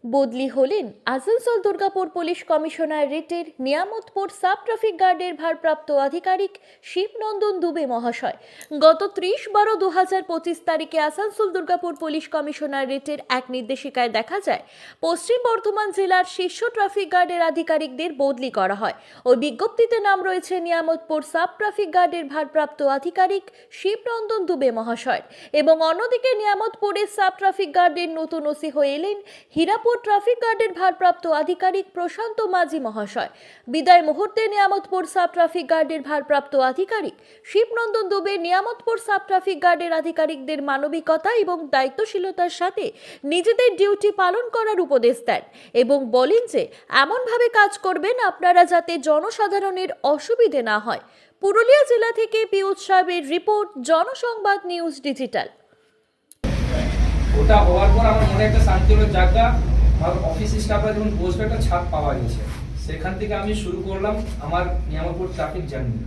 বদলি হলেন আসানসোল দুর্গাপুর পুলিশ কমিশনারেটের নিয়ামতপুর সাব ট্রাফিক গার্ডের ভারপ্রাপ্ত আধিকারিক শিবনন্দন দুবে মহাশয়। গত 30/12/2025 তারিখে আসানসোল দুর্গাপুর পুলিশ কমিশনারেটের এক নির্দেশিকায় দেখা যায় পশ্চিম বর্ধমান জেলার শীর্ষ ট্রাফিক গার্ডের আধিকারিকদের বদলি করা হয়। ওই বিজ্ঞপ্তিতে নাম রয়েছে নিয়ামতপুর সাব ট্রাফিক গার্ডের ভারপ্রাপ্ত আধিকারিক শিবনন্দন দুবে মহাশয় এবং অন্যদিকে নিয়ামতপুরের সাব ট্রাফিক গার্ডের নতুন ওসি হয়ে এলেন হীরাপুর ট্রাফিক গার্ডের ভারপ্রাপ্ত আধিকারিক প্রশান্ত মাঝি মহাশয়। বিদায় মুহূর্তে নিয়ামতপুর সাব ট্রাফিক গার্ডের ভারপ্রাপ্ত আধিকারিক শিবনন্দন দুবে নিয়ামতপুর সাব ট্রাফিক গার্ডের আধিকারিকদের মানবিকতা এবং দায়িত্বশীলতার সাথে নিজেদের ডিউটি পালন করার উপদেশ দেন এবং বলেন যে এমনভাবে কাজ করবেন আপনারা যাতে জনসাধারণের অসুবিধে না হয়। পুরুলিয়া জেলা থেকে পিয়ুষ সাহেবের রিপোর্ট, জনসংবাদ নিউজ ডিজিটাল। ওটা হওয়ার পর আমার মনে একটা শান্তি হলো, জায়গা আমার অফিস স্টাফরা যখন বসবে একটা ছাদ পাওয়া গেছে, সেখান থেকে আমি শুরু করলাম আমার নিয়ামতপুর ট্রাফিক জার্নি।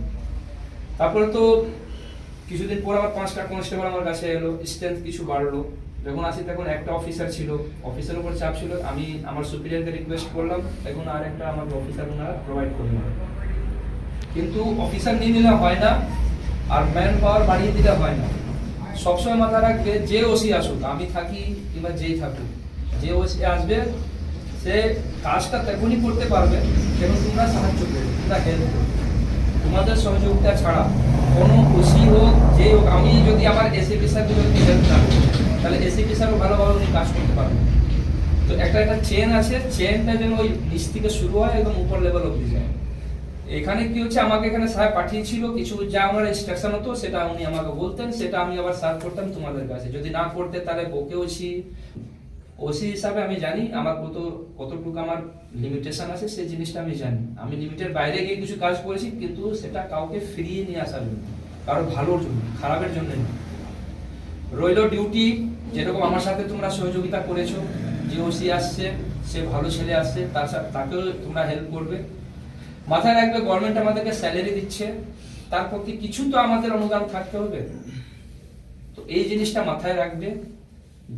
তারপরে তো কিছুদিন পর আবার 5টা কনস্টেবল আমার কাছে এলো, স্ট্রেংথ কিছু বাড়লো। যখন আসি তখন একটা অফিসার ছিল, অফিসের উপর চাপ ছিল। আমি আমার সুপিরিয়রকে রিকোয়েস্ট করলাম এখন আর একটা আমাকে অফিসার ওনারা প্রোভাইড করবেন, কিন্তু অফিসার নিয়ে নিলে হয় না আর ম্যান পাওয়ার বাড়িয়ে দিলে হয় না। সবসময় মাথা রাখবে যে ওসি আসুক, আমি থাকি কিংবা যেই থাকুক, যে ওসি আসবে সে কাজটা তেমনই করতে পারবে যেমন তোমরা সাহায্য করবে, তোমরা হেল্প করবে। তোমাদের সহযোগিতা ছাড়া কোনো ওসি হোক যে হোক, আমি যদি আমার এসিপি স্যারকে যদি হেল্প না করি তাহলে এসিপি স্যারও ভালোভাবে উনি কাজ করতে পারবে। তো একটা চেন আছে, চেনটা যেন ওই নিচ থেকে শুরু হয় একদম উপর লেভেল অবধি যায়। এখানে কি হচ্ছে, আমাকে এখানে সাহেব পাঠিয়েছিল, কিছু যা আমার ইনস্ট্রাকশন হতো সেটা উনি আমাকে বলতেন, সেটা আমি আবার সার্ভ করতাম তোমাদের কাছে। যদি না করতে তাহলে বকে ওসি হিসাবে আমি জানি আমার কতটুকু আমার লিমিটেশন আছে, সেই জিনিসটা আমি জানি। আমি লিমিটের বাইরে গিয়ে কিছু কাজ করেছি, কিন্তু সেটা কাউকে ফিরিয়ে নিয়ে আসার জন্য, কারো ভালোর জন্য, খারাপের জন্য না। রইল ডিউটি, যেরকম আমার সাথে তোমরা সহযোগিতা করেছো, যে ওসি আসছে সে ভালো ছেলে আসছে, তাকেও তোমরা হেল্প করবে। মাথায় রাখবে গভর্নমেন্ট আমাদেরকে স্যালারি দিচ্ছে, তার প্রতি কিছু তো আমাদের অনুদান থাকতে হবে। তো এই জিনিসটা মাথায় রাখবে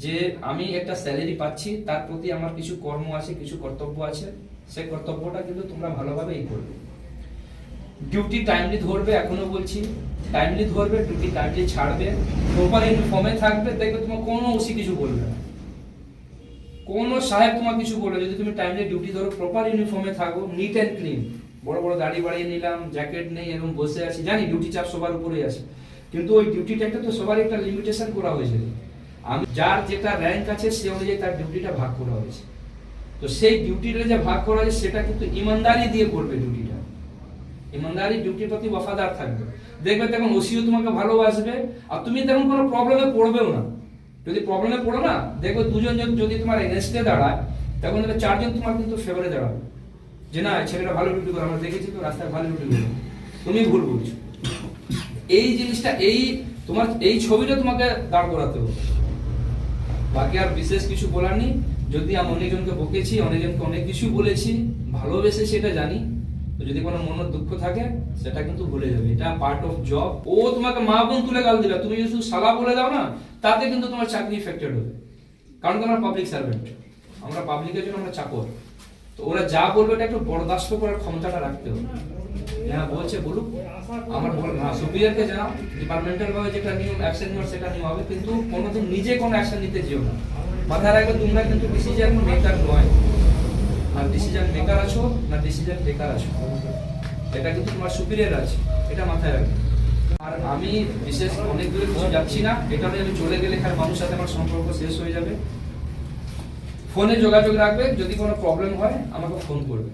যে আমি একটা স্যালারি পাচ্ছি, তার প্রতি আমার কিছু কর্ম আছে, কিছু কর্তব্য আছে, সেই কর্তব্যটা কিন্তু তোমরা ভালোভাবেই করবে। ডিউটি টাইমলি ধরবে, এখনো বলছি টাইমলি ধরবে, ডিউটি টাইমলি ছাড়বে, প্রপার ইউনিফর্মে থাকবে। দেখবে তোমার কোনো ওসি কিছু বলবে না, কোনো সাহেব তোমার কিছু বলবে যদি তুমি টাইমলি ডিউটি ধরো, প্রপার ইউনিফর্মে থাকো, নিট অ্যান্ড ক্লিন। বড় বড় দাড়ি বাড়িয়ে নিলাম, জ্যাকেট নেই, এরকম বসে আছি, জানি ডিউটি চাপ সবার উপরেই আছে, কিন্তু ওই ডিউটিটা তো সবারই একটা লিমিটেশন করা হয়েছে। আমি যার যেটা র্যাঙ্ক আছে সে অনুযায়ী তার ডিউটিটা ভাগ করা হয়েছে। তো সেই ডিউটিটা যে ভাগ করা হয়েছে সেটা কিন্তু ইমানদারি দিয়ে করবে। ডিউটিটা ইমানদারি, ডিউটির প্রতি ওয়াফাদার থাকবে। দেখবে তখন ওসিও তোমাকে ভালোবাসবে, আর তুমি তখন কোনো প্রবলেমে পড়বেও না। যদি প্রবলেমে পড়ো না, দেখো দুজন যদি তোমার এগেনস্টে দাঁড়ায়, তখন দেখবে 4 জন তোমার কিন্তু ফেভারে দাঁড়াবে, যে না ছেলেটা ভালো ডিউটি করে, আমরা দেখেছি তো রাস্তায় ভালো ডিউটি করে, তুমি ভুল বলছো। এই জিনিসটা, তোমার এই ছবিটা তোমাকে দাঁড় করাতে হবে। বাকি আর বিশেষ কিছু বলার নেই। যদি আমি অনেকজনকে বকেছি, অনেকজনকে অনেক কিছু বলেছি, ভালোবেসে সেটা জানি, তো যদি কোনো মনের দুঃখ থাকে সেটা কিন্তু ভুলে যাবে। এটা পার্ট অফ জব। ও তোমাকে মা বোন তুলে গাল দিবে, তুমি যদি শালা বলে দাও না, তাতে কিন্তু তোমার চাকরি এফেক্টেড হবে। কারণ তোমরা পাবলিক সার্ভেন্ট, আমরা পাবলিকের জন্য আমরা চাকর। তো ওরা যা বলবে এটা একটু বরদাস্ত করার ক্ষমতাটা রাখতে হবে। হ্যাঁ বলছে বলুক, আমার সুপিরিয়রকে জানাও, ডিপার্টমেন্টাল ভাবে যেটা নিয়ম অ্যাকশন নেওয়ার সেটা নিয়ম হবে, কিন্তু কোনোদিন নিজে কোনো অ্যাকশন নিতে যেও না। মাথায় রাখবে তোমরা কিন্তু ডিসিশন মেকার নয়, না ডিসিশন মেকার আছো না ডিসিশন টেকার আছো, এটা কিন্তু তোমার সুপিরিয়র আছে, এটা মাথায় রাখবে। আর আমি বিশেষ অনেক দূরে কিছু যাচ্ছি না, এটা নিয়ে আমি চলে গেলে এখানে মানুষের সাথে আমার সম্পর্ক শেষ হয়ে যাবে। ফোনে যোগাযোগ রাখবে, যদি কোনো প্রবলেম হয় আমাকে ফোন করবে।